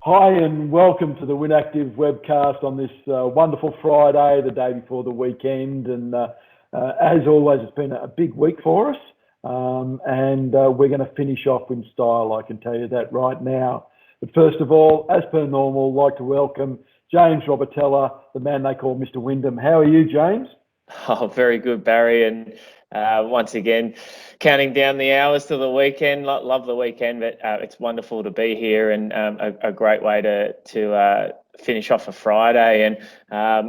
Hi and welcome to the WynActive webcast on this wonderful Friday, the day before the weekend. And as always, it's been a big week for us. And we're going to finish off in style, I can tell you that right now. But first of all, as per normal, I'd like to welcome James Robertella, the man they call Mr. Wyndham. How are you, James? Oh, very good, Barry. And once again, counting down the hours to the weekend. Love the weekend, but it's wonderful to be here and a great way to finish off a Friday. And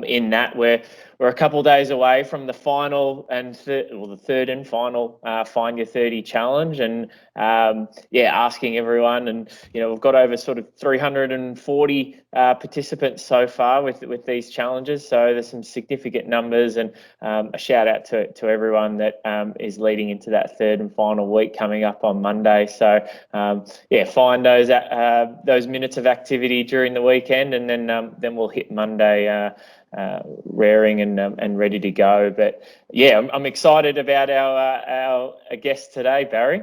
in that, we're a couple of days away from the final and the third and final Find Your 30 challenge. And asking everyone, and we've got over sort of 340 participants so far with these challenges. So there's some significant numbers, and a shout out to everyone that is leading into that third and final week coming up on Monday. So find those minutes of activity during the weekend, and then we'll hit Monday raring and ready to go. But I'm excited about our guest today, Barry.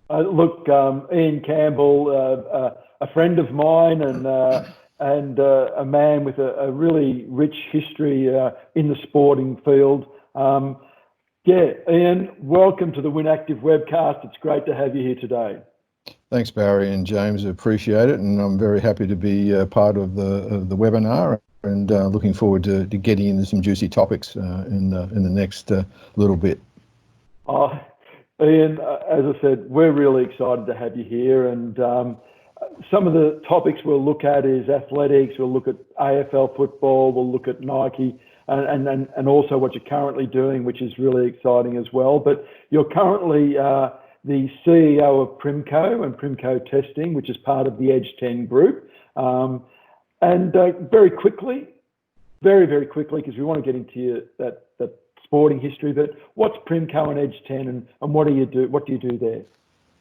Look, Ian Campbell, a friend of mine and a man with a really rich history in the sporting field. Ian, welcome to the WynActive webcast. It's great to have you here today. Thanks, Barry and James. Appreciate it, and I'm very happy to be part of the webinar, and looking forward to getting into some juicy topics in the next little bit. Ian, as I said, we're really excited to have you here, and some of the topics we'll look at is athletics. We'll look at AFL football. We'll look at Nike, and also what you're currently doing, which is really exciting as well. But you're currently the CEO of Primco and Primco Testing, which is part of the Edge 10 group. Very quickly, because we want to get into that sporting history, but what's Primco and Edge 10, and what do you do? What do you do there?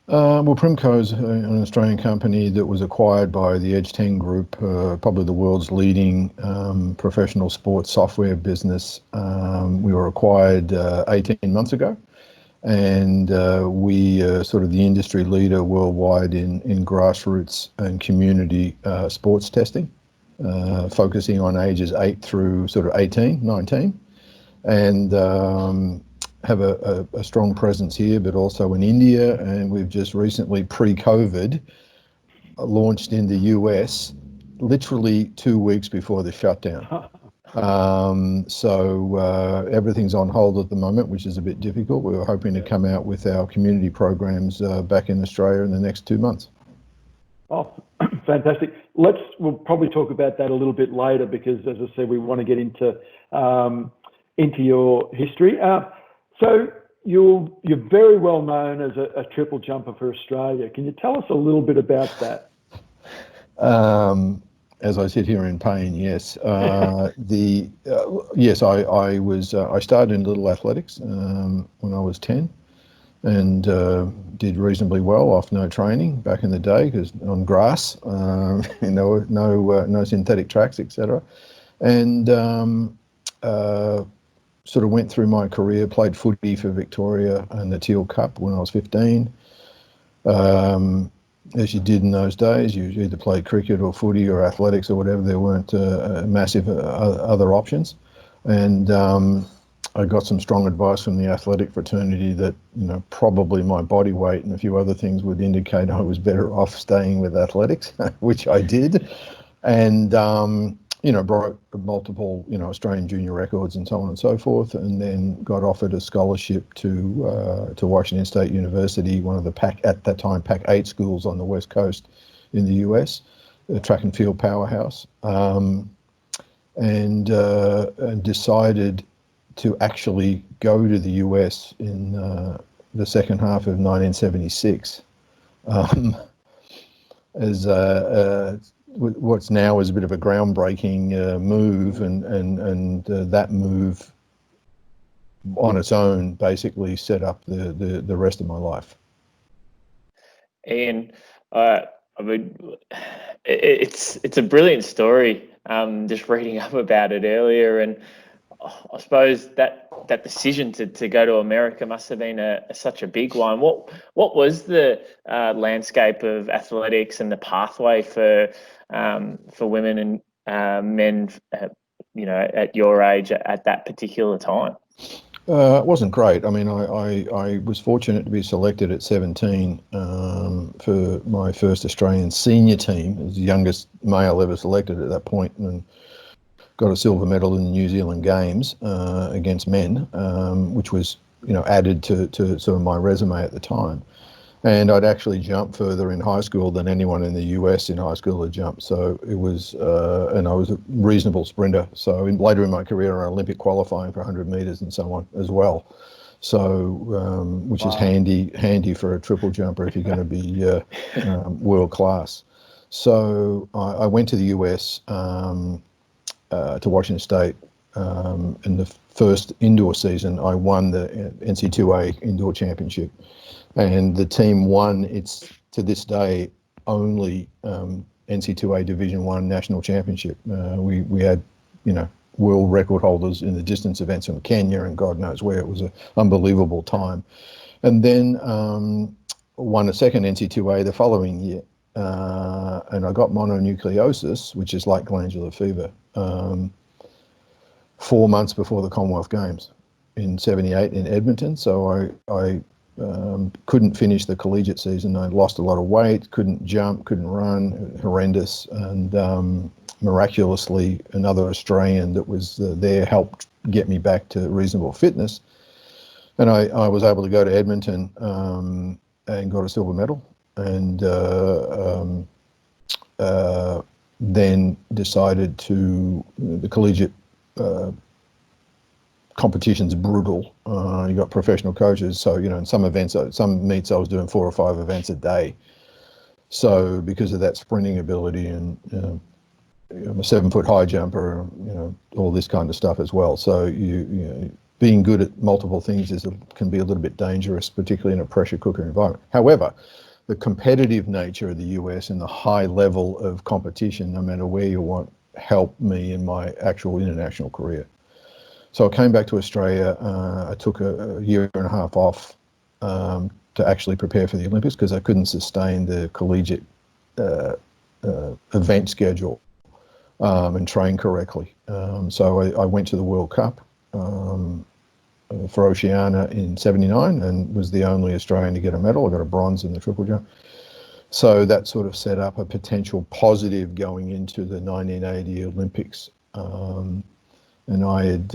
Well, Primco is an Australian company that was acquired by the Edge 10 group, probably the world's leading professional sports software business. We were acquired 18 months ago, and we are sort of the industry leader worldwide in grassroots and community sports testing, focusing on ages 8 through sort of 18, 19, and have a strong presence here, but also in India. And we've just recently, pre-COVID, launched in the US, literally 2 weeks before the shutdown. So everything's on hold at the moment, which is a bit difficult. We were hoping to come out with our community programs back in Australia in the next 2 months. Oh, fantastic. We'll probably talk about that a little bit later, because as I said, we want to get into your history. So you're very well known as a triple jumper for Australia. Can you tell us a little bit about that? As I sit here in pain, yes. Yes, I started in little athletics when I was 10, and did reasonably well off no training back in the day, because on grass, no synthetic tracks, etc. And sort of went through my career, played footy for Victoria and the Teal Cup when I was 15. As you did in those days, you either played cricket or footy or athletics or whatever. There weren't massive other options. And I got some strong advice from the athletic fraternity that, probably my body weight and a few other things would indicate I was better off staying with athletics, which I did. And broke multiple, Australian junior records and so on and so forth, and then got offered a scholarship to Washington State University, one of the at that time Pac 8 schools on the West Coast in the US, a track and field powerhouse, and decided to actually go to the US in the second half of 1976 as what's now is a bit of a groundbreaking move, and that move on its own basically set up the rest of my life. Ian, it's a brilliant story. Just reading up about it earlier, and I suppose that decision to go to America must have been such a big one. What was the landscape of athletics and the pathway for women and men, at your age at that particular time? It wasn't great. I mean, I was fortunate to be selected at 17 for my first Australian senior team. I was the youngest male ever selected at that point, and got a silver medal in the New Zealand Games against men, which was, added to sort of my resume at the time. And I'd actually jumped further in high school than anyone in the US in high school had jumped. So it was, and I was a reasonable sprinter. So later in my career, I Olympic qualifying for 100 meters and so on as well. So, which is handy for a triple jumper if you're going to be world class. So I went to the US to Washington State. In the first indoor season, I won the NC2A indoor championship. And the team won its, to this day, only NC2A Division 1 national championship. We had, world record holders in the distance events from Kenya and God knows where. It was an unbelievable time. And then won a second NC2A the following year. And I got mononucleosis, which is like glandular fever, 4 months before the Commonwealth Games in '78 in Edmonton. So I couldn't finish the collegiate season. I lost a lot of weight, couldn't jump, couldn't run, horrendous. And miraculously, another Australian that was there helped get me back to reasonable fitness. And I was able to go to Edmonton and got a silver medal. And then decided the collegiate competition's brutal. You got professional coaches, so in some events, some meets I was doing 4 or 5 events a day. So because of that sprinting ability, and I'm a 7-foot high jumper, all this kind of stuff as well. So being good at multiple things can be a little bit dangerous, particularly in a pressure cooker environment. However, the competitive nature of the US and the high level of competition, no matter where you want, helped me in my actual international career. So I came back to Australia. I took a year and a half off to actually prepare for the Olympics because I couldn't sustain the collegiate event schedule and train correctly. So I went to the World Cup for Oceania in '79 and was the only Australian to get a medal. I got a bronze in the triple jump. So that sort of set up a potential positive going into the 1980 Olympics. And I had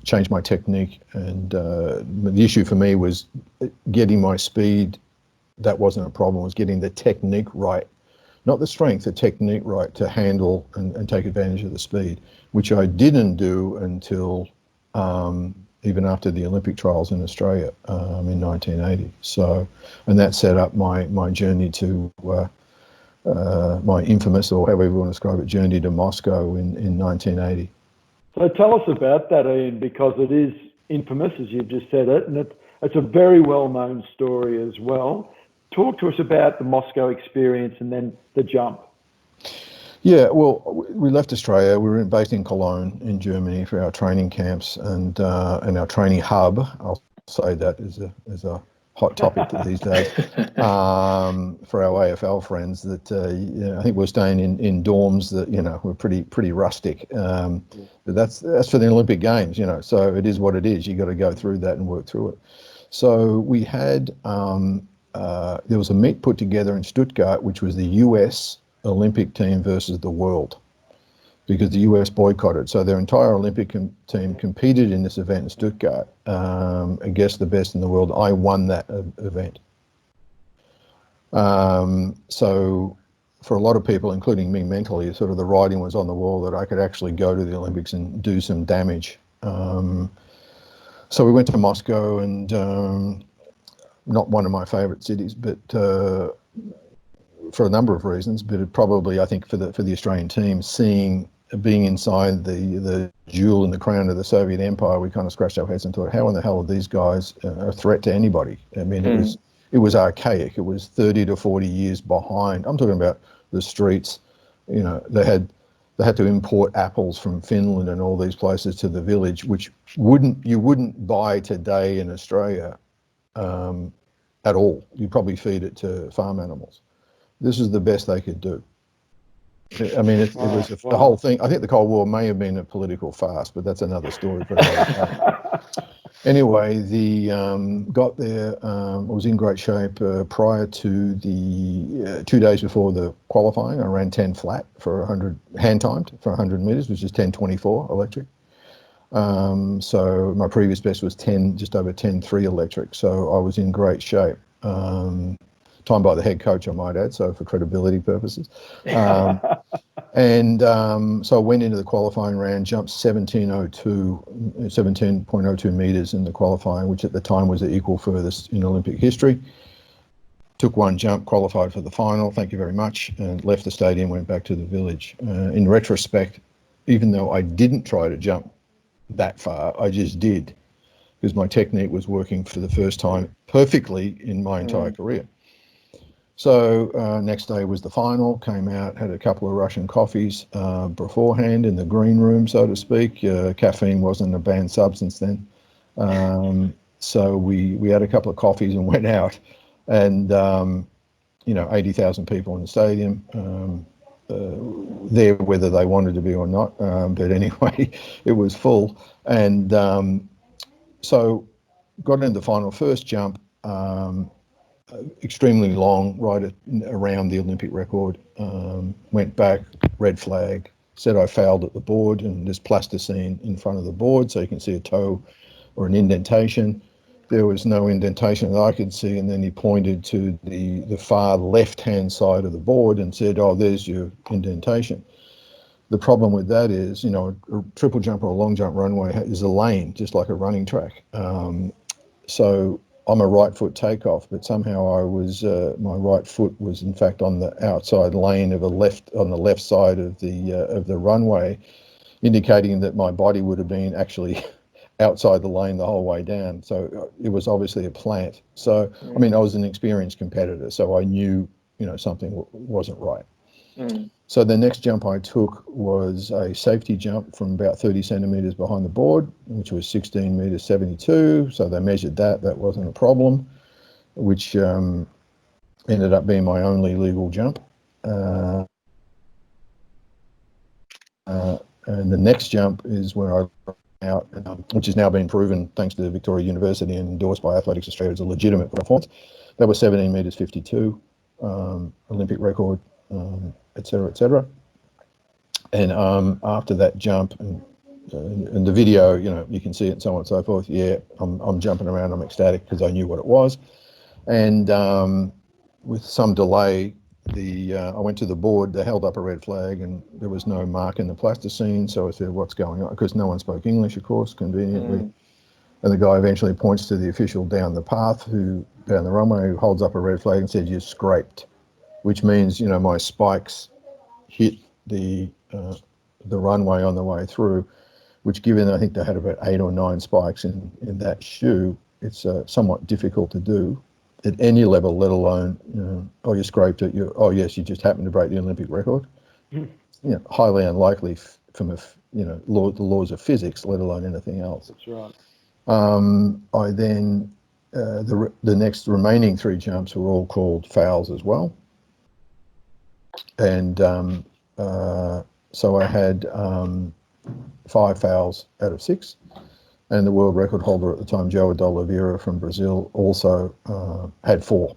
changed my technique, and the issue for me was getting my speed. That wasn't a problem. It was getting the technique right, not the strength, the technique right to handle and take advantage of the speed, which I didn't do until even after the Olympic trials in Australia in 1980. So, and that set up my journey to my infamous, or however you want to describe it, journey to Moscow in 1980. So tell us about that, Ian, because it is infamous, as you've just said it, and it's a very well-known story as well. Talk to us about the Moscow experience and then the jump. Yeah, well, we left Australia. We were based in Cologne in Germany for our training camps and our training hub. I'll say that as a hot topic these days for our AFL friends. That I think we're staying in dorms that were pretty rustic. But that's for the Olympic Games, So it is what it is. You got to go through that and work through it. So we had there was a meet put together in Stuttgart, which was the US Olympic team versus the world, because the US boycotted. So their entire Olympic team competed in this event in Stuttgart against the best in the world. I won that event. So for a lot of people, including me mentally, sort of the writing was on the wall that I could actually go to the Olympics and do some damage. So we went to Moscow, and not one of my favorite cities, but for a number of reasons, but it probably, I think, for the Australian team, being inside the jewel in the crown of the Soviet Empire, we kind of scratched our heads and thought, how in the hell are these guys a threat to anybody? I mean, it was archaic. It was 30 to 40 years behind. I'm talking about the streets. They had they had to import apples from Finland and all these places to the village, which you wouldn't buy today in Australia at all. You'd probably feed it to farm animals. This is the best they could do. I mean, it was the whole thing. I think the Cold War may have been a political farce, but that's another story for another day. Anyway, got there. Was in great shape prior to the 2 days before the qualifying. I ran 10 flat for 100, hand timed for 100 meters, which is 10:24 electric. So my previous best was just over 10:3 electric. So I was in great shape. Timed by the head coach, I might add, so for credibility purposes. So I went into the qualifying round, jumped 17.02 meters in the qualifying, which at the time was the equal furthest in Olympic history. Took one jump, qualified for the final, thank you very much, and left the stadium, went back to the village. In retrospect, even though I didn't try to jump that far, I just did, because my technique was working for the first time perfectly in my entire career. So next day was the final, came out, had a couple of Russian coffees beforehand in the green room, so to speak. Caffeine wasn't a banned substance then. So we had a couple of coffees and went out, and 80,000 people in the stadium, there whether they wanted to be or not. But anyway, it was full. And so got into the final, first jump, extremely long, right around the Olympic record. Went back, red flag, said I failed at the board, and there's plasticine in front of the board, so you can see a toe or an indentation. There was no indentation that I could see, and then he pointed to the far left-hand side of the board and said, oh, there's your indentation. The problem with that is, a triple jump or a long jump runway is a lane, just like a running track. So I'm a right foot takeoff, but somehow my right foot was in fact on the outside lane on the left side of the runway, indicating that my body would have been actually outside the lane the whole way down. So it was obviously a plant. So, I mean, I was an experienced competitor, so I knew, something wasn't right. So the next jump I took was a safety jump from about 30 centimeters behind the board, which was 16 meters 72. So they measured that. That wasn't a problem, which ended up being my only legal jump. And the next jump is where I out, which has now been proven thanks to Victoria University and endorsed by Athletics Australia as a legitimate performance. That was 17 meters 52, Olympic record, et cetera, et cetera. And after that jump, and the video, you can see it and so on and so forth. Yeah, I'm jumping around, I'm ecstatic because I knew what it was. And with some delay, I went to the board, they held up a red flag and there was no mark in the plasticine. So I said, what's going on? Because no one spoke English, of course, conveniently. And the guy eventually points to the official down the path, down the runway, who holds up a red flag and said, you scraped, which means, my spikes hit the runway on the way through, which given I think they had about 8 or 9 spikes in that shoe, it's somewhat difficult to do at any level, let alone, you scraped it, yes, you just happened to break the Olympic record. Highly unlikely from the laws of physics, let alone anything else. That's right. I then, the next remaining 3 jumps were all called fouls as well. And so I had 5 fouls out of 6. And the world record holder at the time, Joe Oliveira from Brazil, also had 4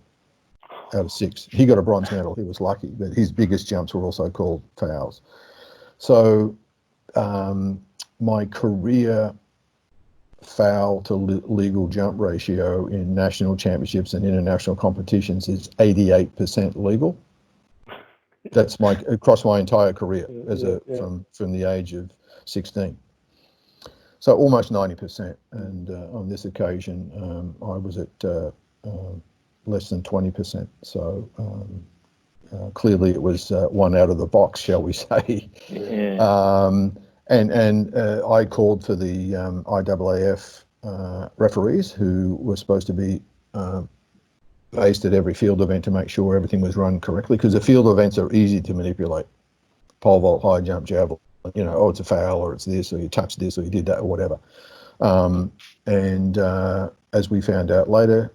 out of 6. He got a bronze medal. He was lucky, but his biggest jumps were also called fouls. So my career foul to legal jump ratio in national championships and international competitions is 88% legal. That's across my entire career from the age of 16. So almost 90%, and on this occasion, I was at less than 20%. So clearly, it was one out of the box, shall we say? Yeah. And I called for the IAAF referees, who were supposed to be based at every field event to make sure everything was run correctly, because the field events are easy to manipulate. pole vault, high jump, javelin, oh, it's a foul, or it's this, or you touched this, or you did that, or whatever. As we found out later,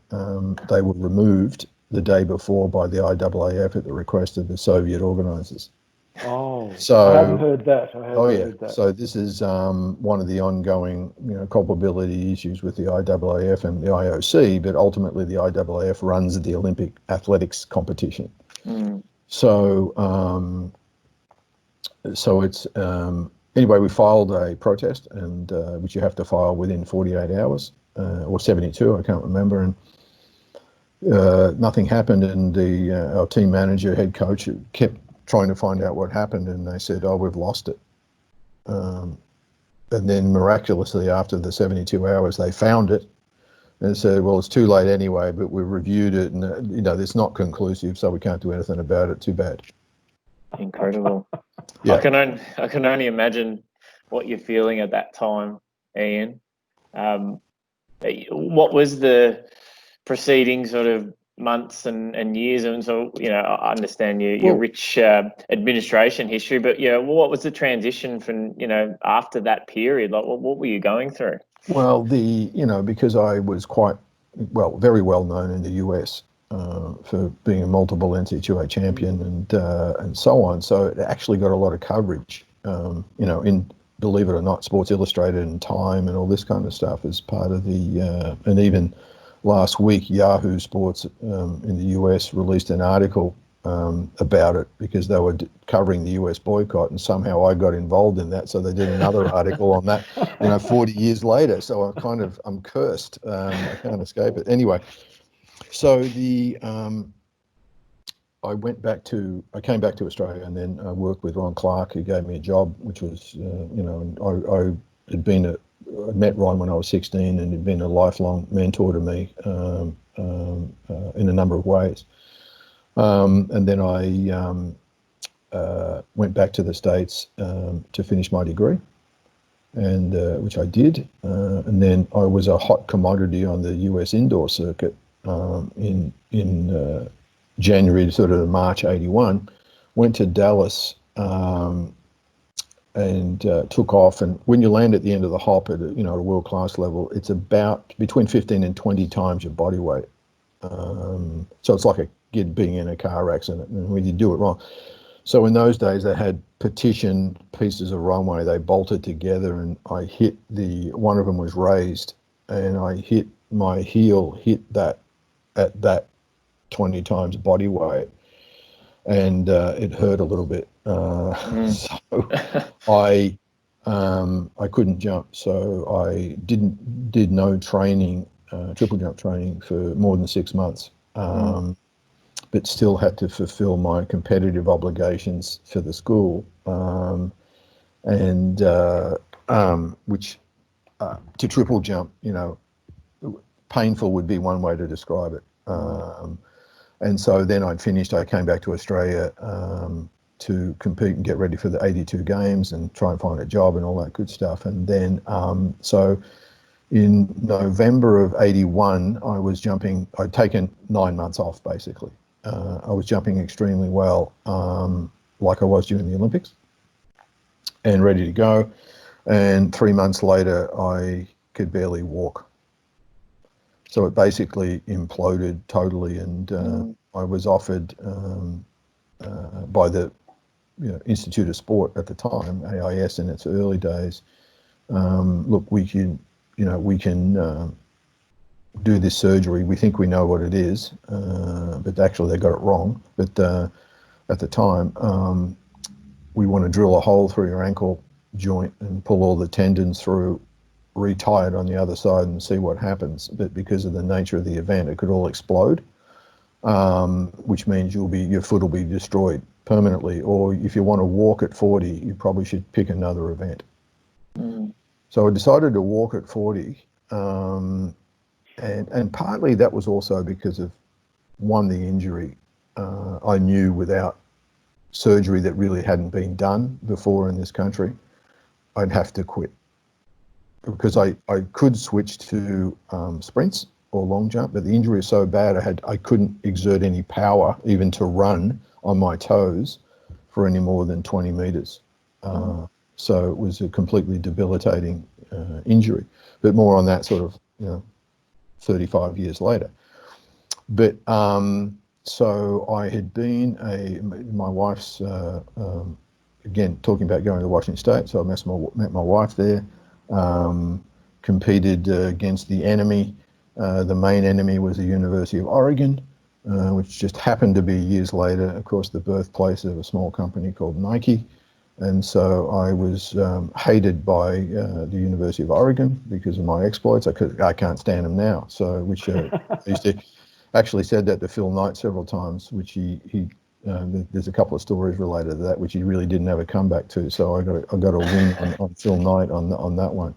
they were removed the day before by the IAAF at the request of the Soviet organisers. Oh, So, I hadn't heard that. Heard that. So this is one of the ongoing, culpability issues with the IAAF and the IOC, but ultimately the IAAF runs the Olympic athletics competition. So it's anyway, we filed a protest, and which you have to file within 48 hours or 72, I can't remember, and nothing happened. And our team manager, head coach, kept trying to find out what happened, and they said, "Oh, we've lost it." And then miraculously, after the 72 hours, they found it and said, "Well, it's too late anyway, but we reviewed it, and it's not conclusive, so we can't do anything about it. Too bad." Incredible. Yeah. I can only imagine what you're feeling at that time, Ian. What was the preceding sort of months and years? And so, I understand your rich administration history, but what was the transition from, after that period? Like, what were you going through? Well, because I was very well known in the US for being a multiple NCAA champion and so on. So it actually got a lot of coverage, in, believe it or not, Sports Illustrated and Time and all this kind of stuff as part of the, and even last week, Yahoo Sports in the US released an article about it because they were covering the US boycott, and somehow I got involved in that. So they did another article on that, 40 years later. So I'm cursed. I can't escape it. Anyway, so I came back to Australia, and then I worked with Ron Clark, who gave me a job, which was, I met Ron when I was 16, and he'd been a lifelong mentor to me in a number of ways. And then I went back to the States to finish my degree, and which I did. And then I was a hot commodity on the US indoor circuit in January to sort of March '81. Went to Dallas and took off. And when you land at the end of the hop at a world-class level, it's about between 15 and 20 times your body weight. So it's like a kid being in a car accident, and when you do it wrong. So in those days, they had partitioned pieces of runway. They bolted together, and I hit one of them was raised, and my heel hit that at that 20 times body weight, and it hurt a little bit. So I couldn't jump, so I did no training, triple jump training for more than 6 months, but still had to fulfill my competitive obligations for the school, which to triple jump, painful would be one way to describe it. And so then I came back to Australia to compete and get ready for the 82 games and try and find a job and all that good stuff. And then, so in November of '81, I was jumping, I'd taken 9 months off basically. I was jumping extremely well, like I was during the Olympics, and ready to go. And 3 months later, I could barely walk. So it basically imploded totally, and I was offered by the Institute of Sport at the time, AIS in its early days. Look, we can do this surgery. We think we know what it is, but actually they got it wrong. But at the time, we want to drill a hole through your ankle joint and pull all the tendons through, retie it on the other side and see what happens. But because of the nature of the event, it could all explode, which means your foot will be destroyed permanently. Or if you want to walk at 40, you probably should pick another event. So I decided to walk at 40, and partly that was also because of the injury. I knew without surgery that really hadn't been done before in this country, I'd have to quit. Because I could switch to sprints or long jump, but the injury is so bad I couldn't exert any power even to run on my toes for any more than 20 meters. So it was a completely debilitating injury, but more on that sort of, 35 years later. But so I had been my wife's, again, talking about going to Washington State. So I met my wife there, competed against the enemy. The main enemy was the University of Oregon, which just happened to be years later, of course, the birthplace of a small company called Nike. And so I was hated by the University of Oregon because of my exploits. I can't stand them now. So, which I used to actually said that to Phil Knight several times, which there's a couple of stories related to that, which he really didn't have a comeback to. So I got a win on Phil Knight on that one.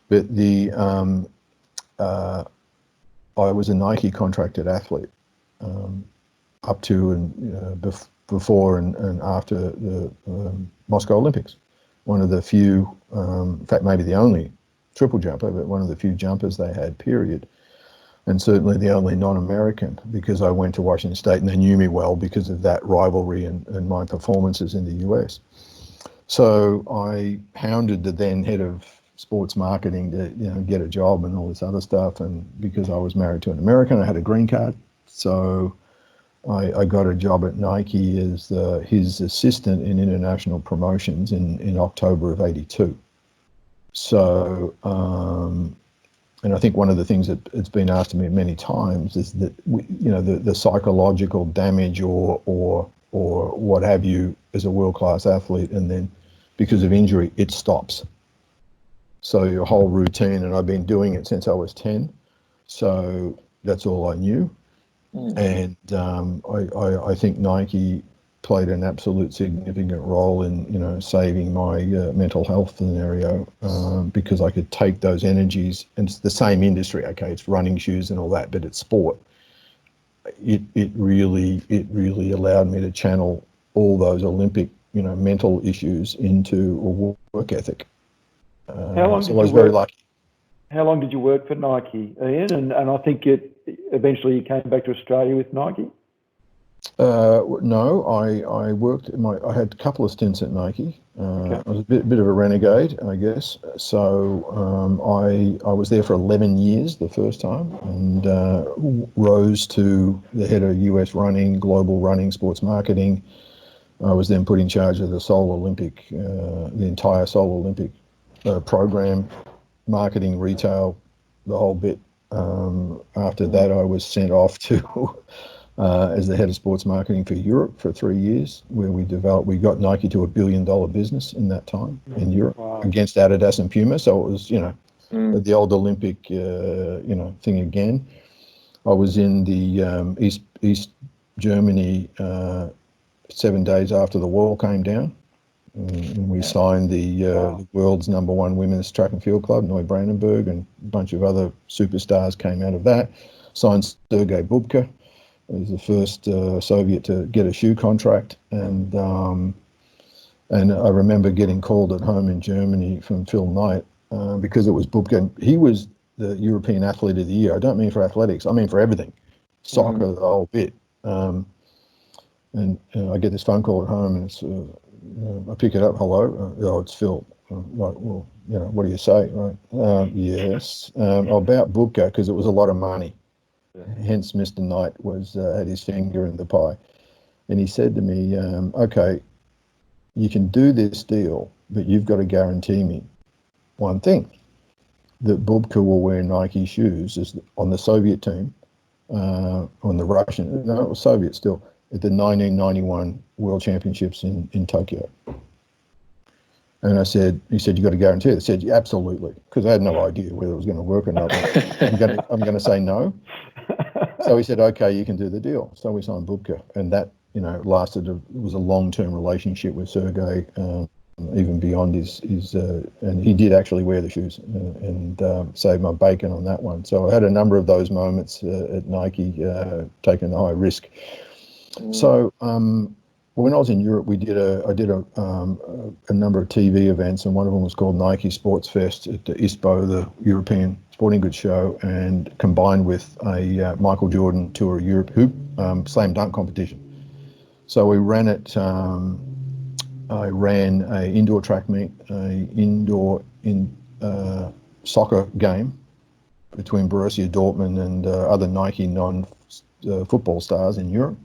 But I was a Nike contracted athlete up to and before and after the Moscow Olympics. One of the few, in fact, maybe the only triple jumper, but one of the few jumpers they had, period. And certainly the only non-American, because I went to Washington State and they knew me well because of that rivalry and my performances in the US. So I hounded the then head of sports marketing to get a job and all this other stuff. And because I was married to an American, I had a green card. So I got a job at Nike as his assistant in international promotions in October of '82. So, and I think one of the things that it's been asked of me many times is that the psychological damage or what have you as a world-class athlete, and then because of injury, it stops. So your whole routine, and I've been doing it since I was 10, so that's all I knew. And I think Nike played an absolute significant role in saving my mental health scenario because I could take those energies, and it's the same industry. Okay, it's running shoes and all that, but it's sport. It really allowed me to channel all those Olympic mental issues into a work ethic. How long so I was very lucky. How long did you work for Nike, Ian? And I think eventually you came back to Australia with Nike? No, I worked. I had a couple of stints at Nike. I was a bit of a renegade, I guess. So I was there for 11 years the first time, and rose to the head of US running, global running, sports marketing. I was then put in charge of the Seoul Olympic, the entire Seoul Olympic program, marketing, retail, the whole bit. After that, I was sent off to as the head of sports marketing for Europe for 3 years, where we got Nike to $1 billion business in that time in Europe against Adidas and Puma. So it was, the old Olympic, thing again. I was in the East Germany 7 days after the wall came down. And we signed the world's #1 women's track and field club, Neu Brandenburg, and a bunch of other superstars came out of that. Signed Sergei Bubka, he was the first Soviet to get a shoe contract. And I remember getting called at home in Germany from Phil Knight because it was Bubka. He was the European Athlete of the Year. I don't mean for athletics, I mean for everything. Soccer, the whole bit. And I get this phone call at home, and it's I pick it up. Hello, it's Phil. Right, well, what do you say? Right, yes, about Bubka, because it was a lot of money. Hence, Mr. Knight had his finger in the pie, and he said to me, "Okay, you can do this deal, but you've got to guarantee me one thing: that Bubka will wear Nike shoes on the Soviet team, on the Russian. No, it was Soviet still." At the 1991 World Championships in Tokyo. And he said, you got to guarantee it. I said, yeah, absolutely, because I had no idea whether it was going to work or not. I'm going to say no. So he said, okay, you can do the deal. So we signed Bubka, and that lasted. It was a long-term relationship with Sergei, even beyond his and he did actually wear the shoes and save my bacon on that one. So I had a number of those moments at Nike, taking the high risk. So when I was in Europe, I did a number of TV events, and one of them was called Nike Sports Fest at the ISPO, the European Sporting Goods Show, and combined with a Michael Jordan Tour of Europe hoop slam dunk competition. So we ran it I ran a indoor track meet, soccer game between Borussia Dortmund and other Nike non-football stars in Europe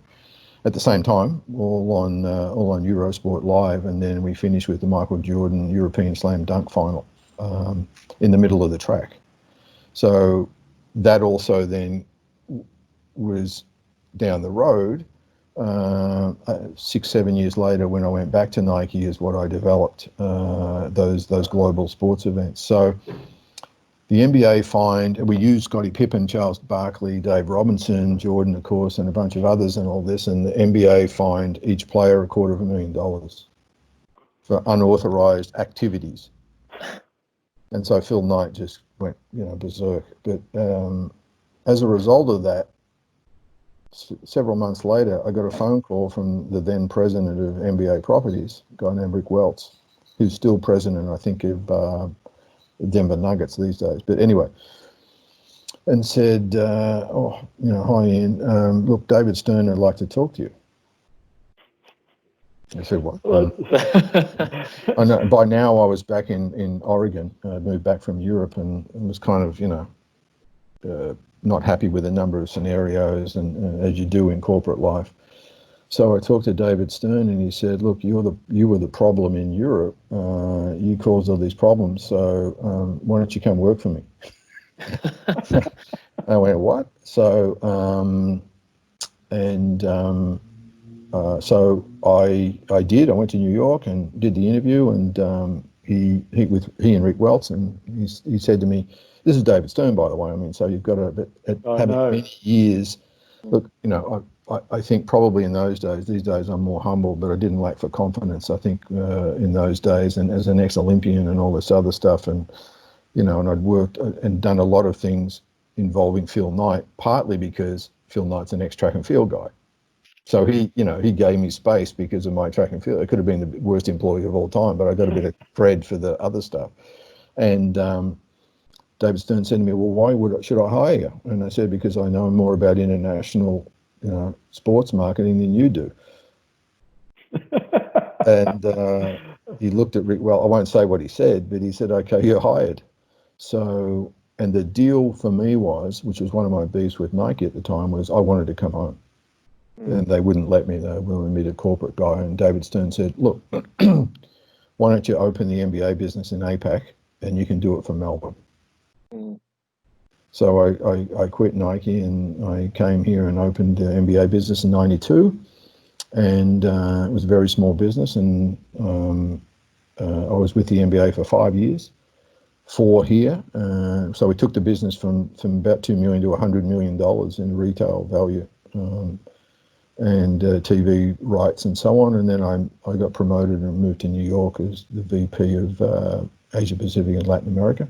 at the same time, all on Eurosport Live, and then we finished with the Michael Jordan European Slam Dunk final in the middle of the track. So that also then was down the road. 6-7 years later, when I went back to Nike, is what I developed those global sports events. So the NBA fined, we used Scottie Pippen, Charles Barkley, Dave Robinson, Jordan, of course, and a bunch of others and all this, and the NBA fined each player $250,000 for unauthorized activities. And so Phil Knight just went, berserk. But as a result of that, several months later, I got a phone call from the then president of NBA Properties, a guy named Rick Welts, who's still president, I think, of Denver Nuggets these days. But anyway, and said, hi Ian, look, David Stern would like to talk to you. I said, what? I know, by now I was back in Oregon. I'd moved back from Europe and was kind of, not happy with a number of scenarios, and as you do in corporate life. So I talked to David Stern, and he said, look, you were the problem in Europe. You caused all these problems, so why don't you come work for me? I went, what? So so I did. I went to New York and did the interview, and he and Rick Welts, and he said to me, this is David Stern, by the way. I mean, so you've got having many years. Look, I think probably in those days, these days I'm more humble, but I didn't lack for confidence. I think in those days, and as an ex-Olympian and all this other stuff, and and I'd worked and done a lot of things involving Phil Knight, partly because Phil Knight's an ex-track and field guy. So he gave me space because of my track and field. It could have been the worst employee of all time, but I got a bit of cred for the other stuff. And David Stern said to me, well, why should I hire you? And I said, because I know more about international sports marketing than you do. And he looked at Rick, well, I won't say what he said, but he said, okay, you're hired. So, and the deal for me was, which was one of my beefs with Nike at the time, was I wanted to come home. And they wouldn't let me. They were willing me a corporate guy. And David Stern said, look, why don't you open the NBA business in APAC and you can do it from Melbourne. So I quit Nike and I came here and opened the NBA business in '92, and it was a very small business, and I was with the NBA for 5 years, 4 here. So we took the business from about $2 million to $100 million in retail value, and TV rights and so on. And then I got promoted and moved to New York as the VP of Asia Pacific and Latin America.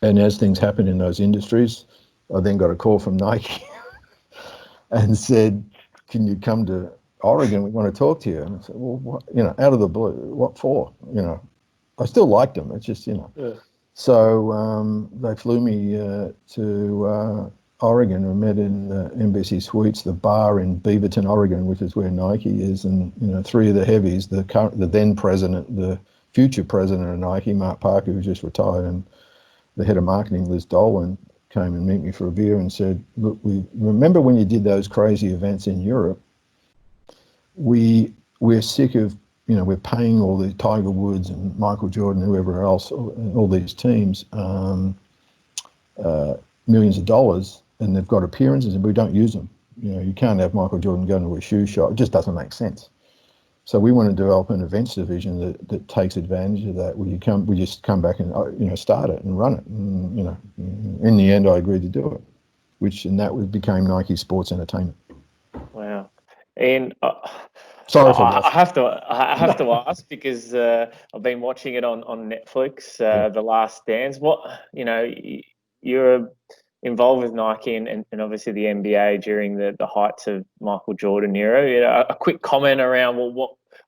And as things happened in those industries, I then got a call from Nike and said, can you come to Oregon? We want to talk to you. And I said, well, what, out of the blue, what for? I still liked them. It's just, Yeah. So they flew me to Oregon and met in the Embassy Suites, the bar in Beaverton, Oregon, which is where Nike is. And, 3 of the heavies, the then president, the future president of Nike, Mark Parker, who just retired, and the head of marketing, Liz Dolan, came and met me for a beer and said, look, we remember when you did those crazy events in Europe, we're sick of, we're paying all the Tiger Woods and Michael Jordan, whoever else, all these teams, millions of dollars, and they've got appearances and we don't use them. You can't have Michael Jordan going to a shoe shop. It just doesn't make sense. So we want to develop an events division that takes advantage of that. We just come back and start it and run it. And, in the end, I agreed to do it, and became Nike Sports Entertainment. Wow, and sorry for I have to ask because I've been watching it on Netflix, The Last Dance. What you're involved with Nike and obviously the NBA during the heights of Michael Jordan era. A quick comment around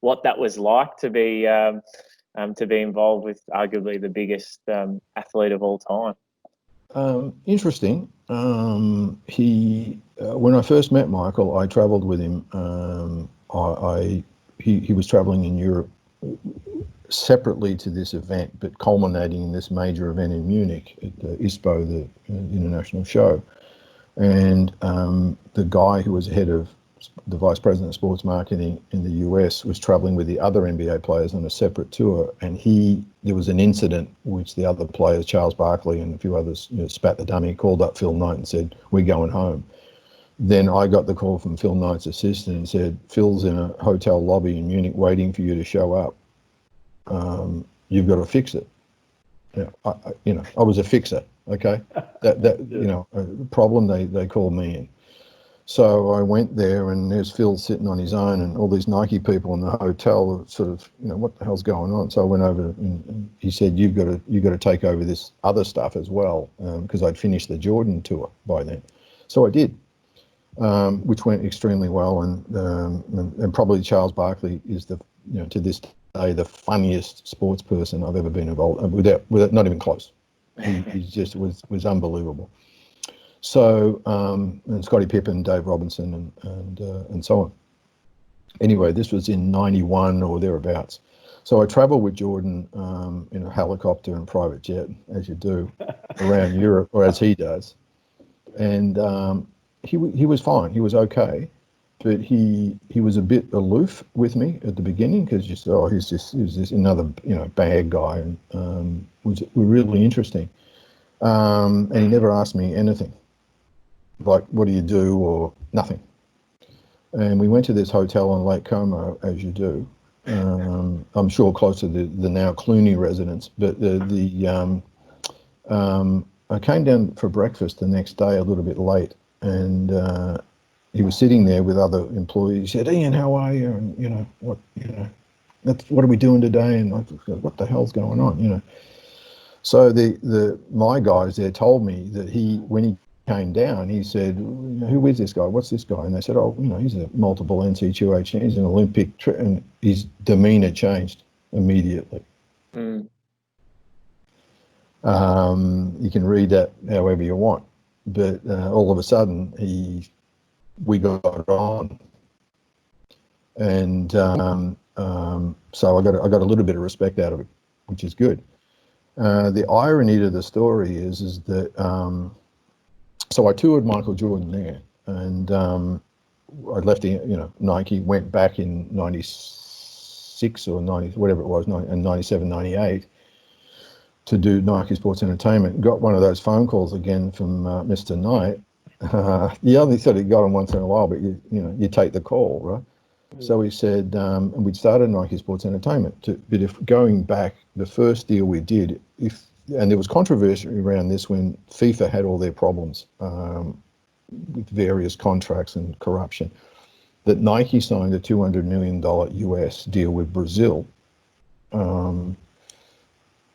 what that was like to be involved with arguably the biggest athlete of all time. Interesting. He when I first met Michael, I travelled with him. I he was traveling in Europe separately to this event, but culminating in this major event in Munich at the ISPO, the international show. And the guy who was the vice president of sports marketing in the US was traveling with the other NBA players on a separate tour. And there was an incident which the other players, Charles Barkley and a few others, spat the dummy, called up Phil Knight and said, "We're going home." Then I got the call from Phil Knight's assistant and said, "Phil's in a hotel lobby in Munich waiting for you to show up. You've got to fix it." I was a fixer. Okay, problem. They called me in. So I went there, and there's Phil sitting on his own, and all these Nike people in the hotel, sort of, what the hell's going on? So I went over, and he said, "You've got to take over this other stuff as well," because I'd finished the Jordan tour by then. So I did, which went extremely well, and probably Charles Barkley is to this day the funniest sports person I've ever been involved without not even close. He just was unbelievable. So and Scottie Pippen, Dave Robinson, and so on. Anyway, this was in '91 or thereabouts. So I travelled with Jordan in a helicopter and private jet, as you do, around Europe, or as he does. And he was fine. He was okay, but he was a bit aloof with me at the beginning, because he's just another bad guy, and was really interesting. And he never asked me anything, like, what do you do, or nothing. And we went to this hotel on Lake Como, as you do. I'm sure close to the now Clooney residence, but I came down for breakfast the next day a little bit late, and he was sitting there with other employees. He said, "Ian, how are you? And what are we doing today?" And I said, "What the hell's going on?" So my guys there told me that when he came down, he said, "Who is this guy? What's this guy?" And they said, "Oh, he's a multiple NCAA. He's an Olympic," and his demeanor changed immediately. Mm. You can read that however you want, but all of a sudden we got on, and so I got a little bit of respect out of it, which is good. The irony to the story is that so I toured Michael Jordan there, and I left Nike, went back in '96 or '90, whatever it was, and '97, '98. To do Nike Sports Entertainment. Got one of those phone calls again from Mr. Knight. He only said he got him once in a while, but you take the call, right? Mm. So he said, and we'd started Nike Sports Entertainment. But if going back, the first deal we did, and there was controversy around this when FIFA had all their problems with various contracts and corruption, that Nike signed a $200 million US deal with Brazil.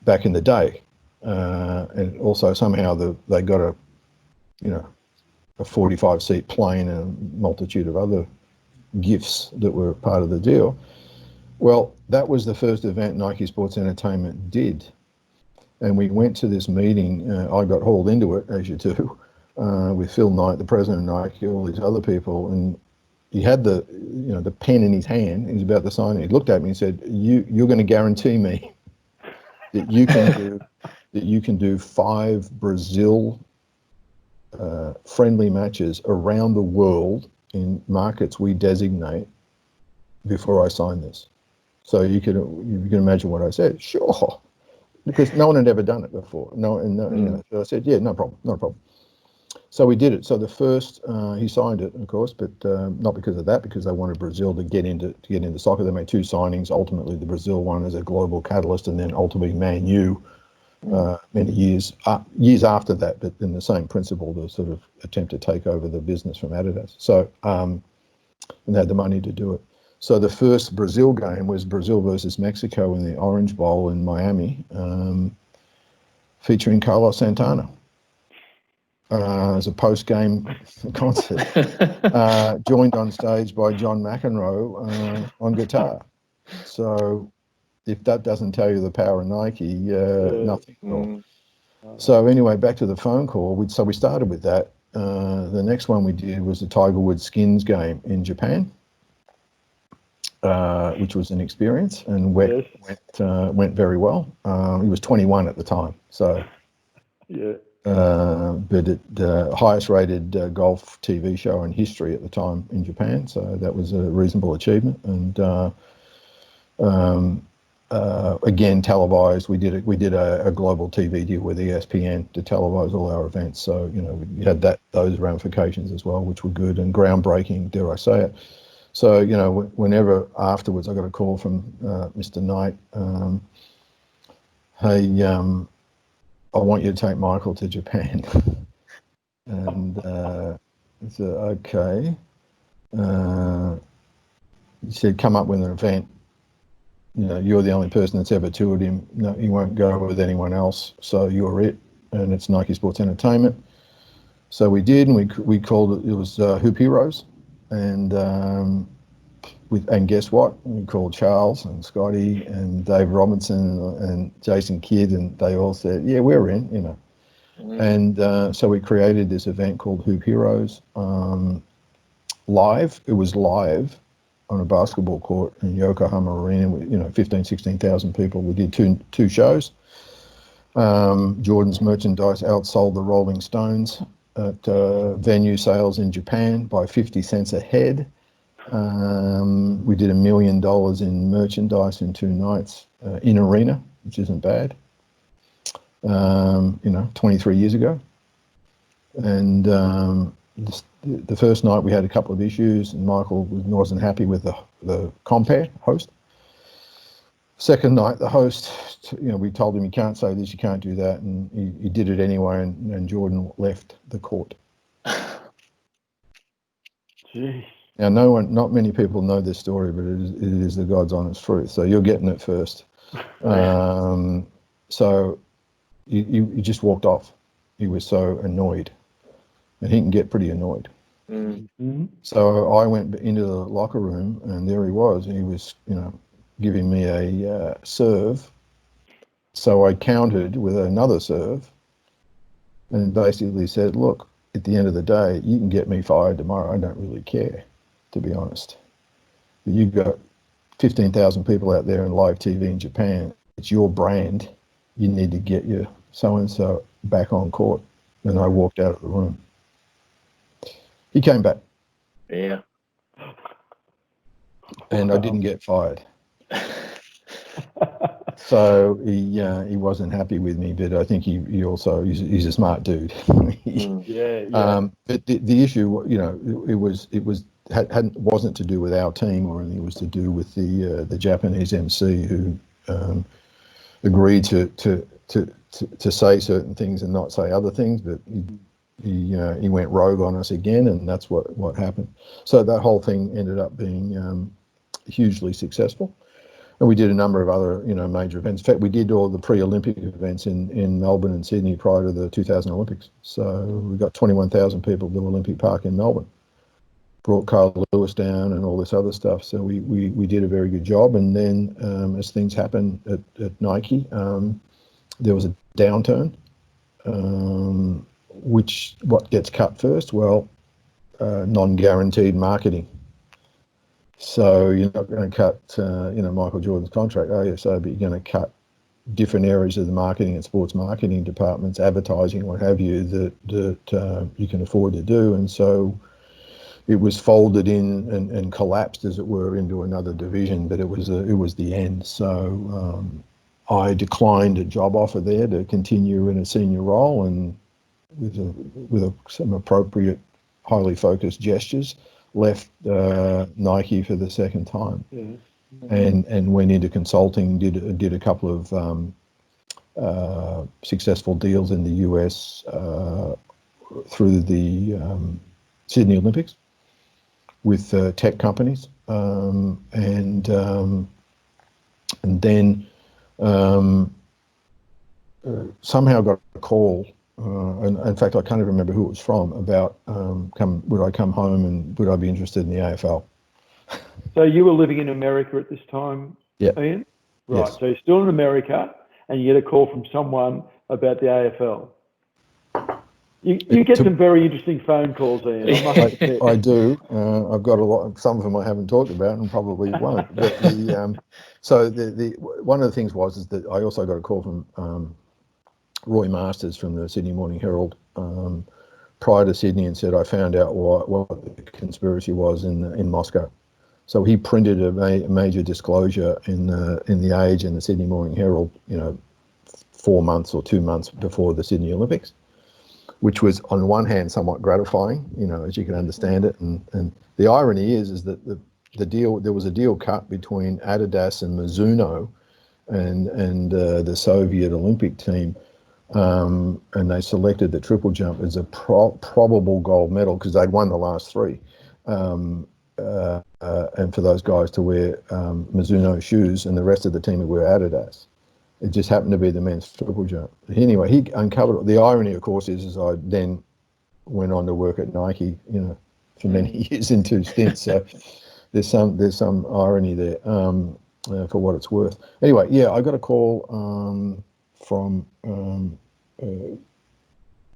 Back in the day, and also somehow they got a 45-seat plane and a multitude of other gifts that were part of the deal. Well, that was the first event Nike Sports Entertainment did, and we went to this meeting. I got hauled into it, as you do, with Phil Knight, the president of Nike, all these other people, and he had the pen in his hand. He was about to sign it. He looked at me and said, "You're going to guarantee me that you can do 5 Brazil friendly matches around the world in markets we designate before I sign this." So you can imagine what I said. Sure, because no one had ever done it before. So I said, "Yeah, no problem." So we did it. So the first he signed it, of course, but not because of that, because they wanted Brazil to get into soccer. They made 2 signings. Ultimately, the Brazil one as a global catalyst, and then ultimately Man U many years after that. But in the same principle, to sort of attempt to take over the business from Adidas. So and they had the money to do it. So the first Brazil game was Brazil versus Mexico in the Orange Bowl in Miami, featuring Carlos Santana. As a post-game concert, joined on stage by John McEnroe on guitar. So if that doesn't tell you the power of Nike, nothing at all. So anyway, back to the phone call. So we started with that. The next one we did was the Tiger Woods Skins game in Japan. which was an experience, and went very well. He was 21 at the time, so but it highest rated golf TV show in history at the time in Japan, so that was a reasonable achievement. And again, televised. We did a global TV deal with ESPN to televise all our events, so we had those ramifications as well, which were good and groundbreaking, dare I say it. So whenever afterwards I got a call from Mr. Knight, hey, I want you to take Michael to Japan. And I said, okay. He said, come up with an event. You're the only person that's ever toured him. No, he won't go with anyone else. So you're it. And it's Nike Sports Entertainment. So we did, and we called it was Hoop Heroes. And guess what? We called Charles and Scotty and Dave Robinson and Jason Kidd, and they all said, yeah, we're in, And so we created this event called Hoop Heroes live. It was live on a basketball court in Yokohama Arena with 15,000, 16,000 people. We did two shows. Jordan's merchandise outsold the Rolling Stones at venue sales in Japan by 50 cents a head. We did $1 million in merchandise in 2 nights in arena, which isn't bad. 23 years ago. And the first night we had a couple of issues, and Michael wasn't happy with the compere host. Second night, the host, we told him, you can't say this, you can't do that, and he did it anyway, and Jordan left the court. Jeez. Now, not many people know this story, but it is the God's honest truth. So you're getting it first. So he just walked off. He was so annoyed, and he can get pretty annoyed. Mm-hmm. So I went into the locker room, and there he was. He was, giving me a serve. So I countered with another serve, and basically said, look, at the end of the day, you can get me fired tomorrow. I don't really care, to be honest. But you've got 15,000 people out there in live TV in Japan. It's your brand. You need to get your so-and-so back on court. And I walked out of the room. He came back. Yeah. And I didn't get fired. So he wasn't happy with me, but I think he also he's a smart dude. Yeah. But the issue, wasn't to do with our team or anything. It was to do with the Japanese MC who agreed to say certain things and not say other things, but he went rogue on us again, and that's what happened. So that whole thing ended up being hugely successful. And we did a number of other, major events. In fact, we did all the pre-Olympic events in Melbourne and Sydney prior to the 2000 Olympics. So we got 21,000 people to Olympic Park in Melbourne. Brought Carl Lewis down and all this other stuff. So we did a very good job. And then as things happened at Nike, there was a downturn. What gets cut first? Well, non-guaranteed marketing. So you're not going to cut, Michael Jordan's contract, are you? So, but you're going to cut different areas of the marketing and sports marketing departments, advertising, what have you, that you can afford to do. And so it was folded in and collapsed, as it were, into another division. But it was the end. So I declined a job offer there to continue in a senior role, and with some appropriate, highly focused gestures, left Nike for the second time, and went into consulting. Did a couple of successful deals in the US through the Sydney Olympics with tech companies, and then somehow got a call. And in fact, I can't even remember who it was from, about would I come home and would I be interested in the AFL? So you were living in America at this time, Yeah. Ian? Right. Yes. So you're still in America, and you get a call from someone about the AFL. You get some very interesting phone calls, Ian. I must admit. I do. I've got a lot. Some of them I haven't talked about, and probably won't. But the one of the things is that I also got a call from Roy Masters from the Sydney Morning Herald prior to Sydney, and said I found out what the conspiracy was in Moscow. So he printed a major disclosure in the Age and the Sydney Morning Herald, 4 months or 2 months before the Sydney Olympics, which was on the one hand somewhat gratifying, as you can understand it. And the irony is that the deal, there was a deal cut between Adidas and Mizuno and the Soviet Olympic team, and they selected the triple jump as a probable gold medal because they'd won the last three. And for those guys to wear Mizuno shoes and the rest of the team to wear Adidas. It just happened to be the men's triple jump. Anyway, he uncovered. The irony, of course, is I then went on to work at Nike, for many years in 2 stints. So there's some irony there for what it's worth. Anyway, yeah, I got a call from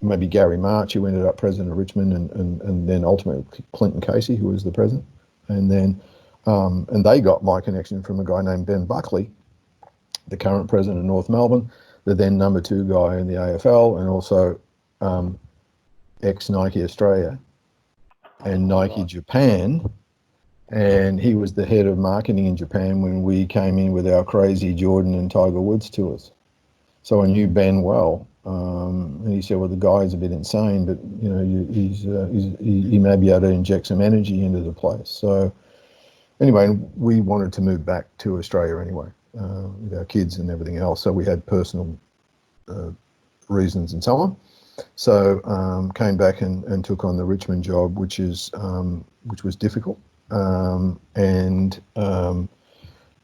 maybe Gary March, who ended up president of Richmond, and then ultimately Clinton Casey, who was the president, and then and they got my connection from a guy named Ben Buckley, the current president of North Melbourne, the then number 2 guy in the AFL, and also ex-Nike Australia and Nike Japan. And he was the head of marketing in Japan when we came in with our crazy Jordan and Tiger Woods tours. So I knew Ben well. And he said, well, the guy's a bit insane, but, he may be able to inject some energy into the place. So anyway, we wanted to move back to Australia anyway. With our kids and everything else, so we had personal reasons and so on. So came back and took on the Richmond job, which was difficult, and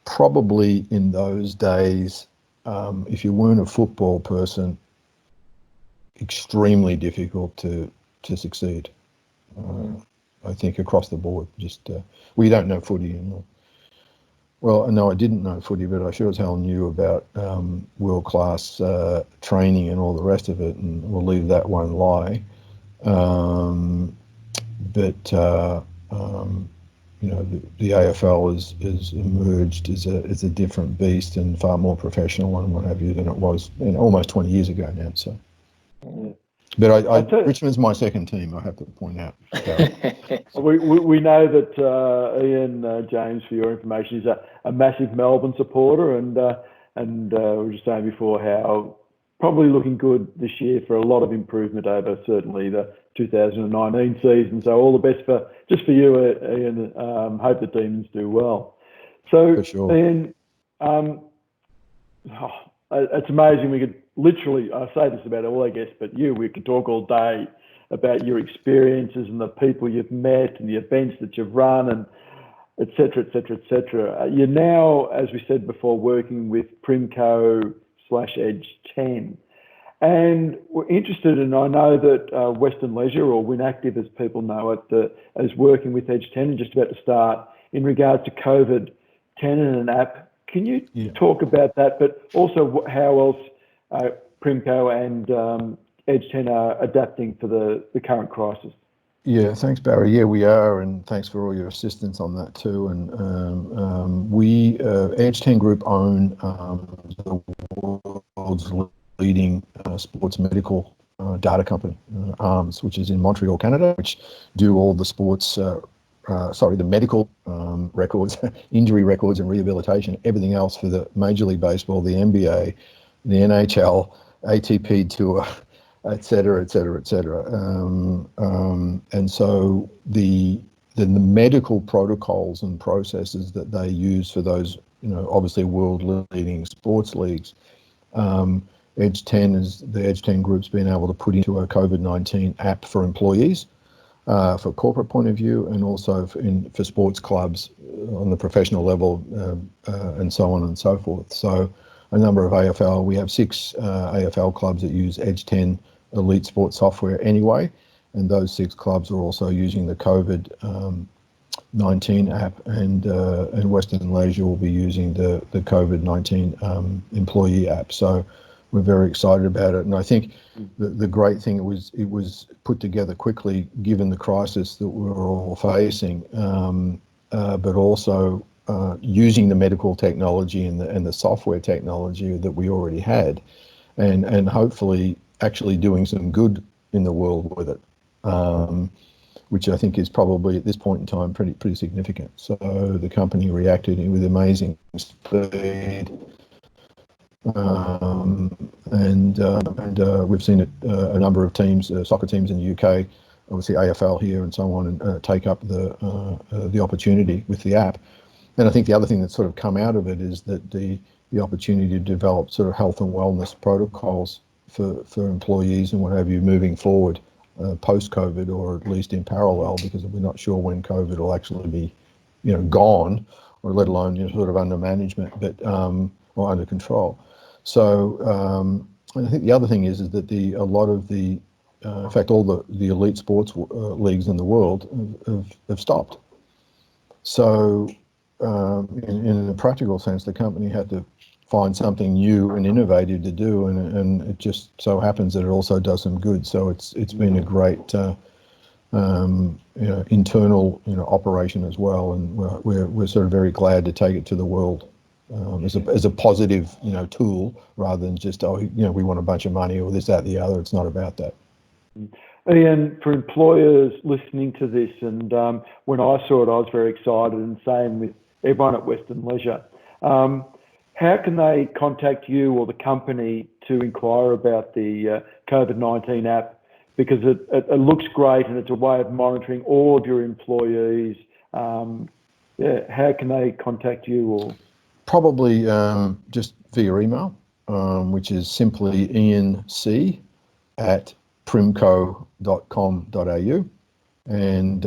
probably in those days, if you weren't a football person, extremely difficult to succeed. I think across the board, just we don't know footy anymore. Well, no, I didn't know footy, but I sure as hell knew about world-class training and all the rest of it, and we'll leave that one lie. But the AFL has emerged as a different beast and far more professional and what have you than it was almost 20 years ago now. So, but Richmond's my second team, I have to point out. We know that Ian James, for your information, is a massive Melbourne supporter, and we were just saying before how probably looking good this year for a lot of improvement over certainly the 2019 season. So all the best for you, Ian. Hope the Demons do well. So, for sure. Ian, it's amazing. We could literally, I say this about all our guests, but we could talk all day about your experiences and the people you've met and the events that you've run and et cetera, et cetera, et cetera. You're now, as we said before, working with Primco/Edge 10. And we're interested, and I know that Western Leisure, or WynActive as people know it, is working with Edge 10 and just about to start in regards to COVID-10 and an app. Can you talk about that, but also how else Primco and Edge 10 are adapting for the current crisis? Yeah, thanks, Barry. Yeah, we are, and thanks for all your assistance on that too. And we, Edge 10 Group, own the world's leading sports medical data company, ARMS, which is in Montreal, Canada, which do all the sports, the medical records, injury records and rehabilitation, everything else for the Major League Baseball, the NBA, the NHL, ATP Tour, et cetera, et cetera, et cetera. And so the medical protocols and processes that they use for those, obviously world-leading sports leagues, Edge 10 is the Edge 10 Group's been able to put into a COVID-19 app for employees, for corporate point of view, and also for sports clubs on the professional level, and so on and so forth. So a number of AFL, we have 6 AFL clubs that use Edge 10 elite sports software anyway, and those 6 clubs are also using the COVID-19 app, and Western Leisure will be using the COVID-19 employee app. So we're very excited about it. And I think the great thing, it was put together quickly given the crisis that we were all facing, but also using the medical technology and the software technology that we already had, and hopefully actually doing some good in the world with it, which I think is probably at this point in time pretty significant. So the company reacted with amazing speed, and we've seen it, a number of teams, soccer teams in the UK, obviously AFL here and so on, and take up the opportunity with the app. And I think the other thing that's sort of come out of it is that the opportunity to develop sort of health and wellness protocols for employees and what have you moving forward post-COVID, or at least in parallel, because we're not sure when COVID will actually be, gone, or let alone sort of under management, but or under control. So I think the other thing is that a lot of the, in fact, all the elite sports leagues in the world have stopped. So in a practical sense, the company had to find something new and innovative to do, and it just so happens that it also does some good. So it's been a great internal operation as well, and we're sort of very glad to take it to the world as a positive tool, rather than just we want a bunch of money or this, that, the other. It's not about that. Ian, for employers listening to this, and when I saw it, I was very excited, and same with everyone at Western Leisure. How can they contact you or the company to inquire about the COVID-19 app? Because it looks great, and it's a way of monitoring all of your employees. How can they contact you? Or probably just via email, which is simply ianc@primco.com.au, and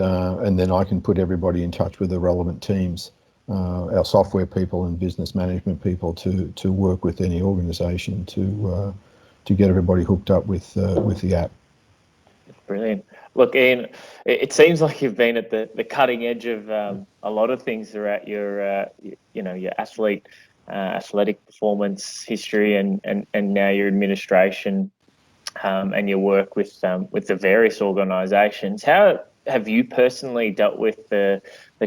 then I can put everybody in touch with the relevant teams, our software people and business management people, to work with any organisation to get everybody hooked up with the app. Brilliant. Look, Ian, it seems like you've been at the cutting edge of a lot of things throughout your your athletic performance history, and now your administration and your work with the various organisations. How have you personally dealt with the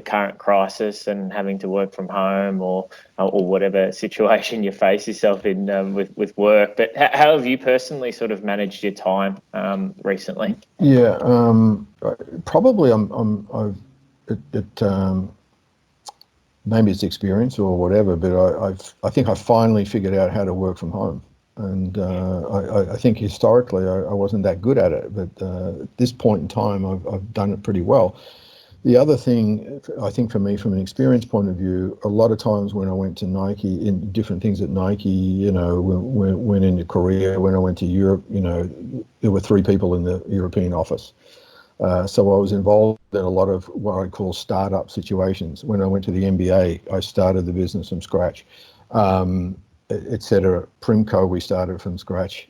current crisis and having to work from home, or whatever situation you face yourself in with work? But how have you personally sort of managed your time recently? Yeah, probably maybe it's experience or whatever, but I think I finally figured out how to work from home. And I think historically I wasn't that good at it, but at this point in time I've done it pretty well. The other thing, I think for me, from an experience point of view, a lot of times when I went to Nike, in different things at Nike, when into Korea, when I went to Europe, there were 3 people in the European office. So I was involved in a lot of what I call startup situations. When I went to the NBA, I started the business from scratch. Etc. Primco, we started from scratch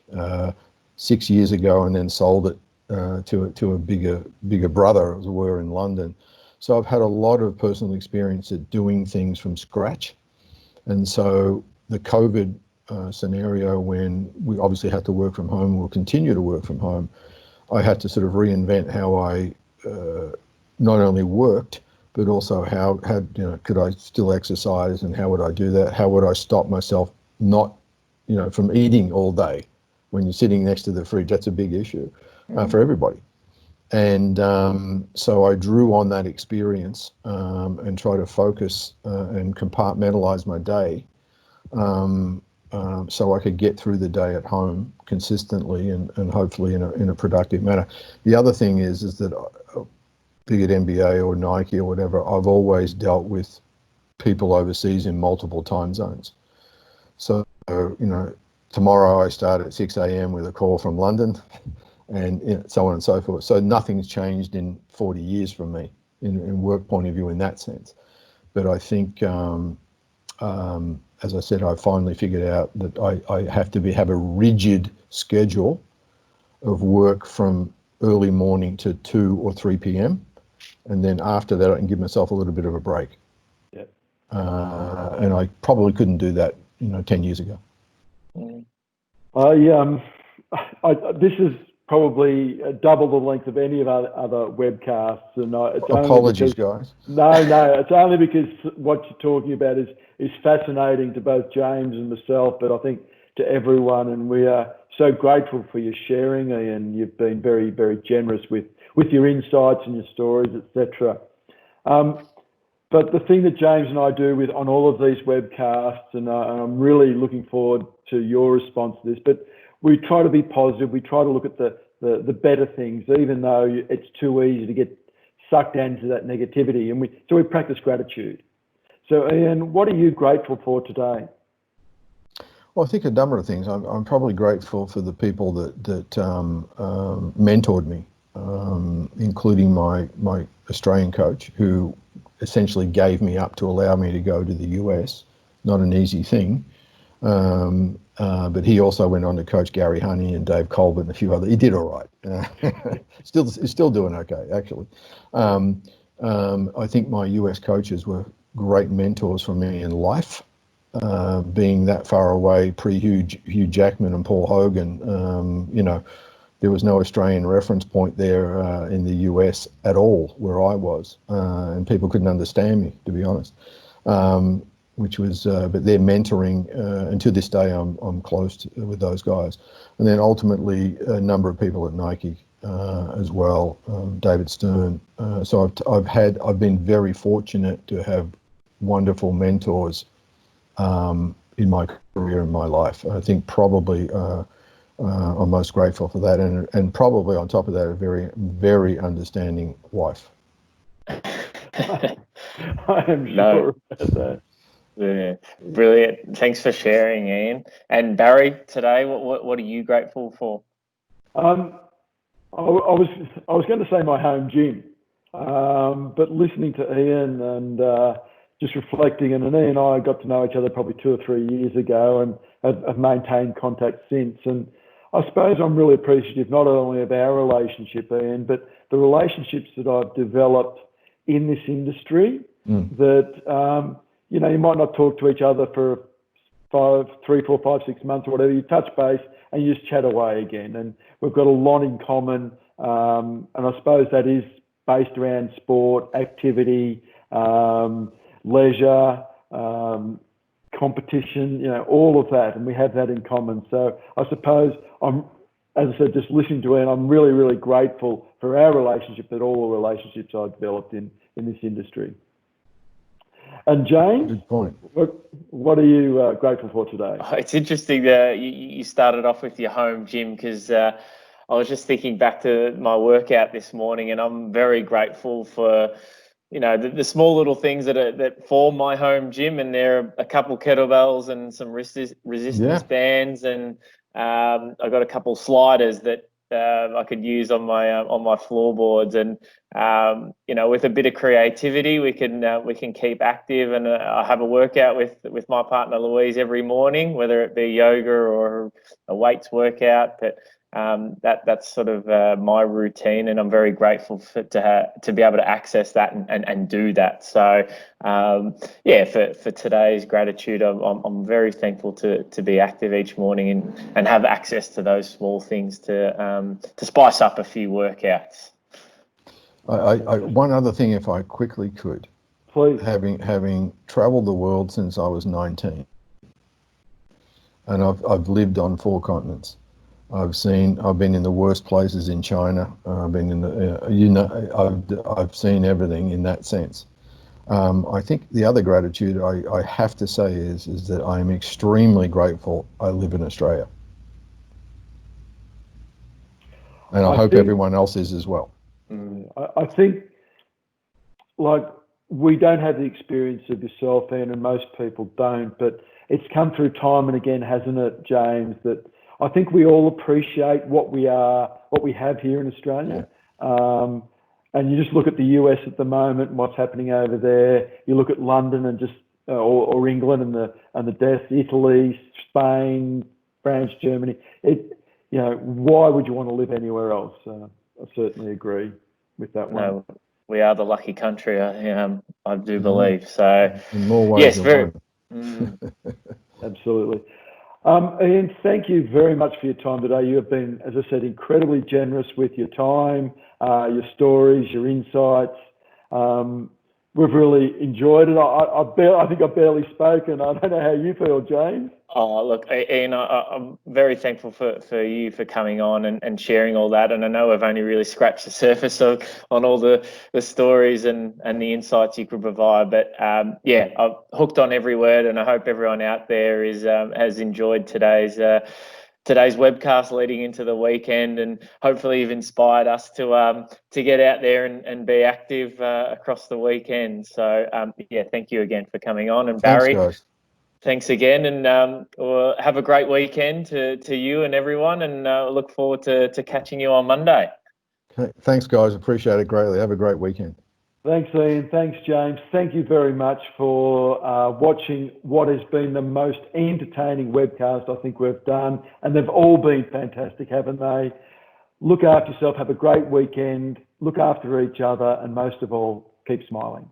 6 years ago, and then sold it to a bigger brother, as it were, in London. So I've had a lot of personal experience at doing things from scratch. And so the COVID scenario, when we obviously had to work from home, we'll continue to work from home, I had to sort of reinvent how I not only worked, but also how could I still exercise, and how would I do that? How would I stop myself not, from eating all day when you're sitting next to the fridge? That's a big issue for everybody. And so I drew on that experience and try to focus and compartmentalize my day so I could get through the day at home consistently and hopefully in a productive manner. The other thing is that be it NBA or Nike or whatever, I've always dealt with people overseas in multiple time zones. So, tomorrow I start at 6 a.m. with a call from London, and so on and so forth. So nothing's changed in 40 years from me in work point of view in that sense. But I think, as I said, I finally figured out that I have to have a rigid schedule of work from early morning to 2 or 3 p.m. And then after that, I can give myself a little bit of a break. Yep. And I probably couldn't do that, 10 years ago. This is probably double the length of any of our other webcasts, and it's apologies, guys. No, it's only because what you're talking about is fascinating to both James and myself, but I think to everyone, and we are so grateful for your sharing, Ian. You've been very, very generous with your insights and your stories, etc. But the thing that James and I do on all of these webcasts, and I'm really looking forward to your response to this, but we try to be positive. We try to look at the better things, even though it's too easy to get sucked into that negativity. And we practice gratitude. So, Ian, what are you grateful for today? Well, I think a number of things. I'm probably grateful for the people that mentored me, including my Australian coach, who essentially gave me up to allow me to go to the US. Not an easy thing. But he also went on to coach Gary Honey and Dave Colbert and a few others. He did all right. Still doing okay, actually. I think my US coaches were great mentors for me in life. Being that far away, Hugh Jackman and Paul Hogan, there was no Australian reference point there in the US at all where I was, and people couldn't understand me, to be honest. Which was, but their mentoring, and to this day I'm close with those guys. And then ultimately a number of people at Nike as well, David Stern. So I've been very fortunate to have wonderful mentors in my career and my life. I think probably I'm most grateful for that, and probably on top of that, a very, very understanding wife. I am sure about that. Yeah, brilliant. Thanks for sharing, Ian. And Barry, today, what are you grateful for? I was going to say my home gym, but listening to Ian and just reflecting, and Ian and I got to know each other probably 2 or 3 years ago, and have maintained contact since. And I suppose I'm really appreciative not only of our relationship, Ian, but the relationships that I've developed in this industry. That you might not talk to each other for 3, 4, 5, 6 months or whatever. You touch base and you just chat away again. And we've got a lot in common. And I suppose that is based around sport, activity, leisure, competition, all of that. And we have that in common. So I suppose as I said, just listening to it, I'm really, really grateful for our relationship, but all the relationships I've developed in this industry. And James, good point. What are you grateful for today? It's interesting that you started off with your home gym, because I was just thinking back to my workout this morning, and I'm very grateful for the small little things that form my home gym. And there are a couple kettlebells and some resistance bands, and I got a couple sliders that I could use on my floorboards, and with a bit of creativity, we can keep active. And I have a workout with my partner Louise every morning, whether it be yoga or a weights workout. But that's sort of my routine, and I'm very grateful to be able to access that and do that. So for today's gratitude, I'm very thankful to be active each morning and have access to those small things to spice up a few workouts. One other thing, if I quickly could, please. Having traveled the world since I was 19, and I've lived on 4 continents. I've been in the worst places in China. I've been in I've seen everything in that sense. I think the other gratitude I have to say is that I'm extremely grateful I live in Australia. And I hope everyone else is as well. I think, we don't have the experience of yourself, Ian, and most people don't, but it's come through time and again, hasn't it, James, that I think we all appreciate what we have here in Australia. Yeah. And you just look at the US at the moment and what's happening over there. You look at London and just or England and the deaths, Italy, Spain, France, Germany. Why would you want to live anywhere else? I certainly agree with that one. No, we are the lucky country. I do believe so. In more ways than one. Absolutely. Ian, thank you very much for your time today. You have been, as I said, incredibly generous with your time, your stories, your insights. We've really enjoyed it. I think I've barely spoken. I don't know how you feel, James. Oh, look, Ian, I'm very thankful for you for coming on and sharing all that. And I know I've only really scratched the surface on all the stories and the insights you could provide. But yeah, I've hooked on every word, and I hope everyone out there has enjoyed today's webcast leading into the weekend, and hopefully you've inspired us to get out there and be active across the weekend. So yeah, thank you again for coming on. And Barry, Thanks, guys. Thanks again, and we'll have a great weekend to you and everyone, and look forward to catching you on Monday. Okay. Thanks, guys. Appreciate it greatly. Have a great weekend. Thanks, Ian. Thanks, James. Thank you very much for watching what has been the most entertaining webcast I think we've done. And they've all been fantastic, haven't they? Look after yourself. Have a great weekend. Look after each other. And most of all, keep smiling.